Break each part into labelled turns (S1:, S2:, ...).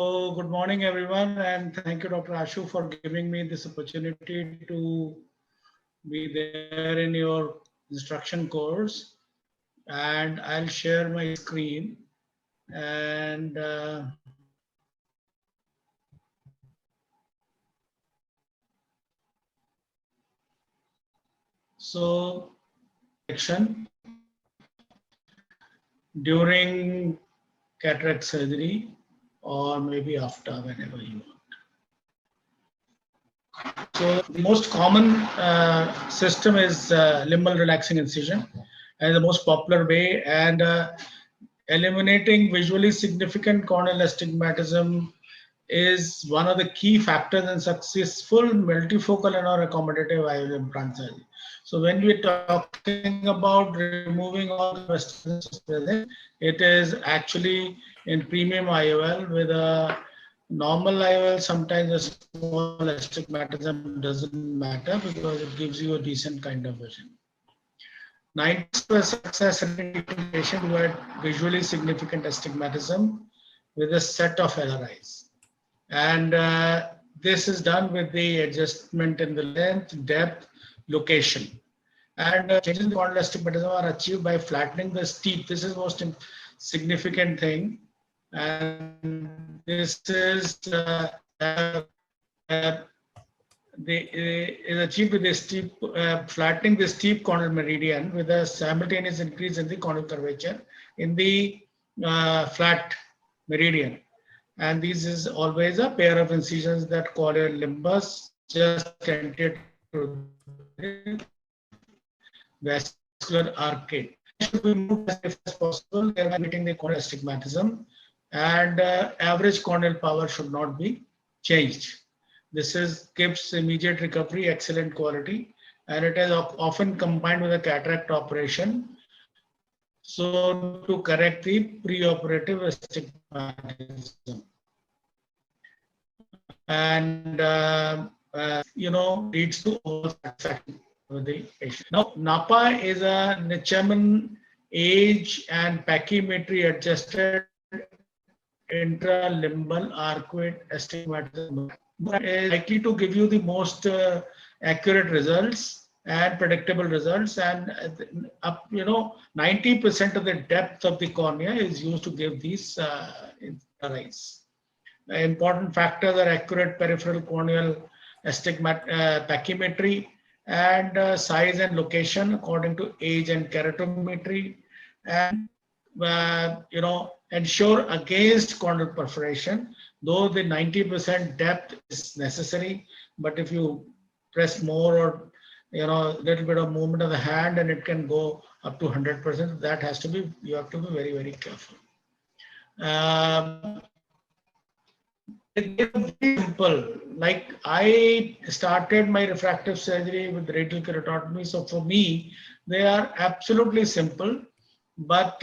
S1: So good morning, everyone, and thank you, Dr. Ashu, for giving me this opportunity to be there in your instruction course. And I'll share my screen. And so, action during cataract surgery, or maybe after, whenever you want. So the most common system is limbal relaxing incision, and the most popular way. And eliminating visually significant corneal astigmatism is one of the key factors in successful multifocal and or accommodative IOL implant surgery. So when we're talking about removing all the astigmatism present, it is actually in premium IOL. With a normal IOL, sometimes a small astigmatism doesn't matter because it gives you a decent kind of vision. 90% success rate in treating patients who had visually significant astigmatism with a set of LRIs. And this is done with the adjustment in the length, depth, location. And changes in the corneal astigmatism are achieved by flattening the steep. This is the most significant thing. And this is is achieved with a steep flattening the steep corneal meridian with a simultaneous increase in the corneal curvature in the flat meridian. And this is always a pair of incisions that corneal limbus just anterior to the vascular arcade. Should be moved as safe as possible, thereby limiting the corneal astigmatism, and average corneal power should not be changed. This gives immediate recovery, excellent quality, and it is often combined with a cataract operation. So to correct the preoperative astigmatism, and leads to overall satisfaction with the patient. Now, NAPA is a Nichaman age and pachymetry adjusted intralimbal arcuate astigmatism. Is likely to give you the most accurate results and predictable results, and 90% of the depth of the cornea is used to give these eyes. The important factors are accurate peripheral corneal pachymetry and size and location according to age and keratometry, and ensure against corneal perforation, though the 90% depth is necessary. But if you press more, or a little bit of movement of the hand, and it can go up to 100%, that has to be, you have to be very, very careful. It's very simple. Like, I started my refractive surgery with radial keratotomy, so for me they are absolutely simple, but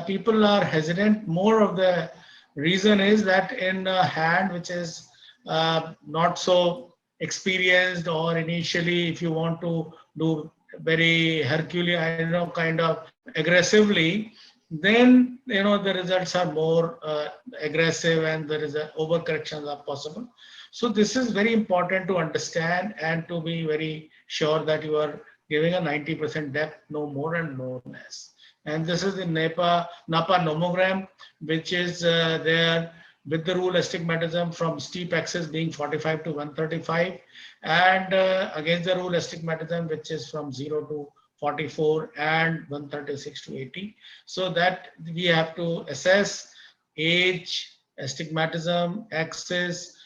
S1: people are hesitant. More of the reason is that in a hand which is not so experienced, or initially if you want to do very Herculean, kind of aggressively, then the results are more aggressive, and there is overcorrections are possible. So this is very important to understand and to be very sure that you are giving a 90% depth, no more and no less. And this is the NAPA nomogram, which is there with the rule astigmatism from steep axis being 45 to 135, and against the rule astigmatism, which is from 0 to 44 and 136 to 80. So that we have to assess age, astigmatism, axis,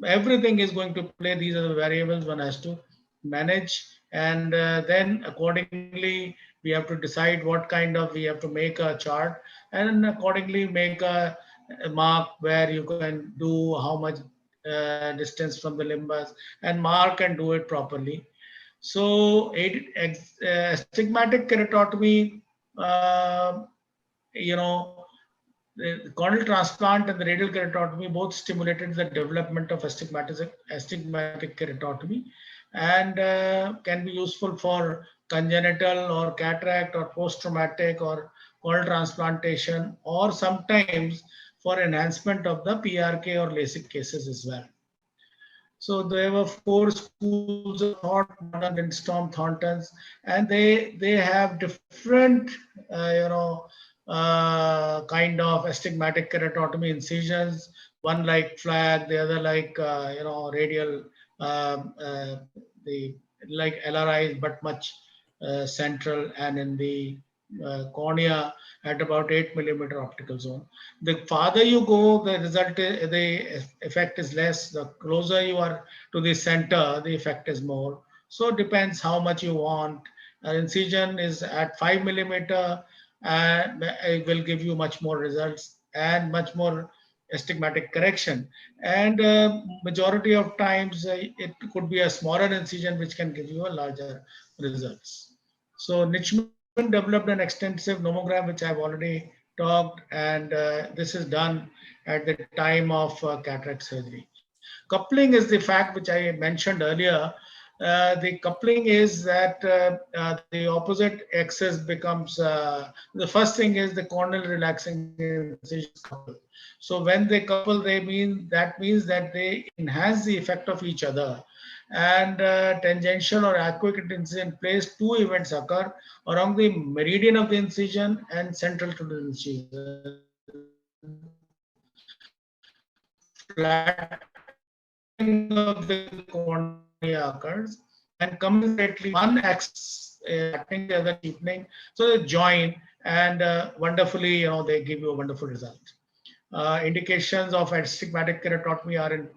S1: everything is going to play. These are the variables one has to manage, and then accordingly we have to decide what kind of, we have to make a chart, and accordingly make a mark where you can do how much distance from the limbus, and mark and do it properly. So astigmatic keratotomy, the corneal transplant and the radial keratotomy both stimulated the development of astigmatic keratotomy, and can be useful for congenital or cataract or post-traumatic or corneal transplantation, or sometimes for enhancement of the PRK or LASIK cases as well. So there were four schools of thought: Modern, Lindstrom, Thornton's, and they have different kind of astigmatic keratotomy incisions. One like flag, the other like radial, the like LRIs, but much central, and in the cornea at about 8 mm optical zone. The farther you go, the effect is less. The closer you are to the center, the effect is more. So it depends how much you want. An incision is at 5 mm, and it will give you much more results and much more astigmatic correction. And majority of times it could be a smaller incision which can give you a larger results. So Nichman developed an extensive nomogram, which I've already talked, and this is done at the time of cataract surgery. Coupling is the fact which I mentioned earlier. The coupling is that the opposite axis becomes, the first thing is the corneal relaxing incisions couple. So when they couple, that means that they enhance the effect of each other. And tangential or equivalent incision place, two events occur along the meridian of the incision and central to the incision. Flattening of the cornea occurs, and commensurately one axis flattening, the other cheapening. So they join, and wonderfully, they give you a wonderful result. Indications of astigmatic keratotomy are in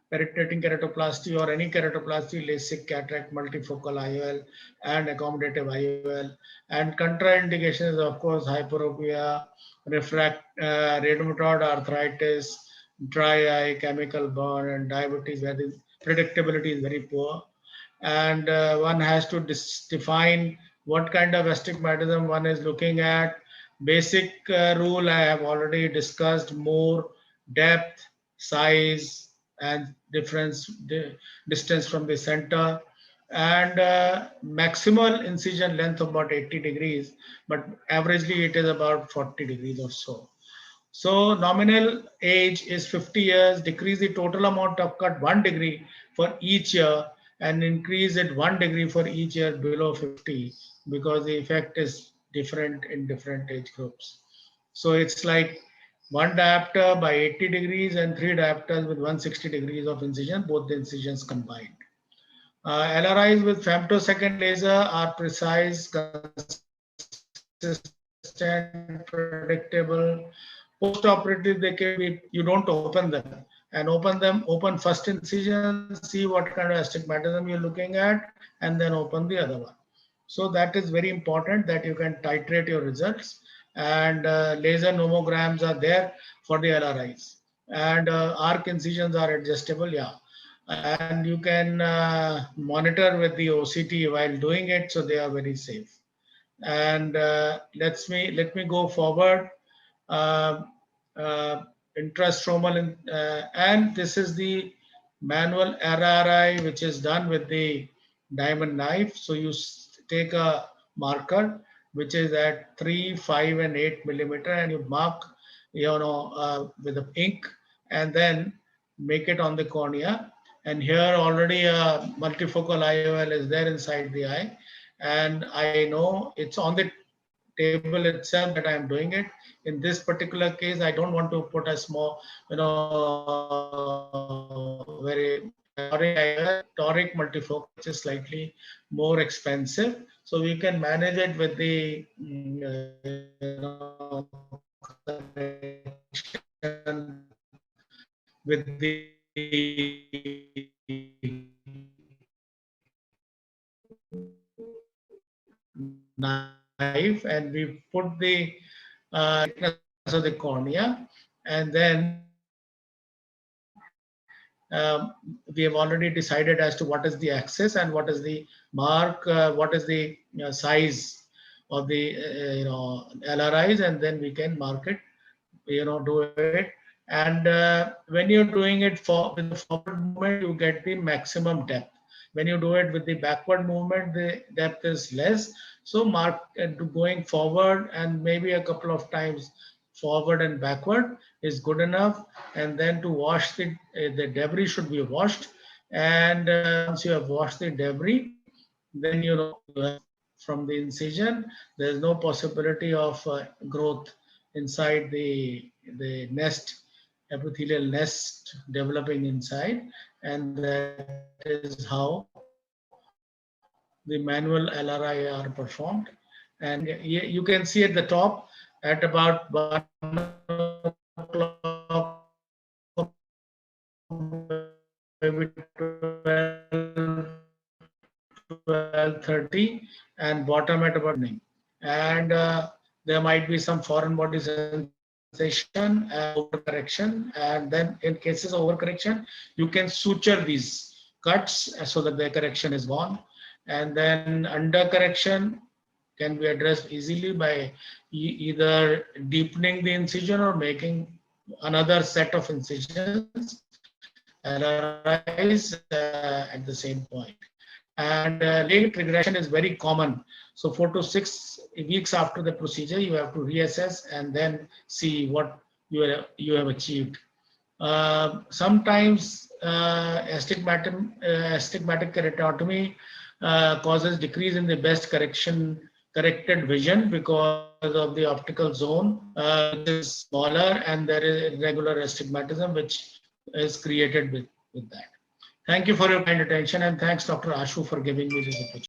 S1: penetrating keratoplasty or any keratoplasty, LASIK, cataract, multifocal IOL, and accommodative IOL. And contraindications, of course, hyperopia, rheumatoid arthritis, dry eye, chemical burn, and diabetes, where the predictability is very poor. And one has to define what kind of astigmatism one is looking at. Basic rule I have already discussed: more depth, size, and distance from the center, and maximal incision length of about 80 degrees, but averagely it is about 40 degrees or so. So nominal age is 50 years. Decrease the total amount of cut 1 degree for each year, and increase it 1 degree for each year below 50, because the effect is different in different age groups. So it's like one diopter by 80 degrees and three diopters with 160 degrees of incision, both the incisions combined. LRIs with femtosecond laser are precise, consistent, predictable. Post-operative, they can be, you don't open them, and open first incision, see what kind of astigmatism you're looking at, and then open the other one. So that is very important, that you can titrate your results. And laser nomograms are there for the LRIs, and arc incisions are adjustable, yeah. And you can monitor with the OCT while doing it, so they are very safe. And let me go forward. Uh, Intrastromal, and this is the manual RRI, which is done with the diamond knife. So you take a marker which is at 3, 5, and 8 mm, and you mark, with the ink, and then make it on the cornea. And here already a multifocal IOL is there inside the eye, and I know it's on the table itself that I am doing it. In this particular case, I don't want to put a small, very toric multifocal, which is slightly more expensive. So we can manage it with the with the knife, and we put the thickness of the cornea, and then we have already decided as to what is the axis and what is the mark, what is the size of the LRIs, and then we can mark it, do it. And when you're doing it with the forward movement, you get the maximum depth. When you do it with the backward movement, the depth is less. So going forward and maybe a couple of times forward and backward is good enough. And then to wash the debris should be washed. And once you have washed the debris, then you know from the incision, there is no possibility of growth inside the nest, epithelial nest developing inside, and that is how the manual LRI are performed. And you can see at the top at about 1 o'clock, maybe 12:30, and bottom at about evening. And there might be some foreign body sensation and overcorrection. And then in cases of overcorrection, you can suture these cuts so that the correction is gone. And then undercorrection can be addressed easily by either deepening the incision or making another set of incisions arise at the same point. And late regression is very common. So 4 to 6 weeks after the procedure, you have to reassess and then see what you have achieved. Sometimes astigmatic keratotomy causes decrease in the best corrected vision because of the optical zone which is smaller, and there is irregular astigmatism which is created with that. Thank you for your kind attention, and thanks Dr. Ashu for giving me this opportunity.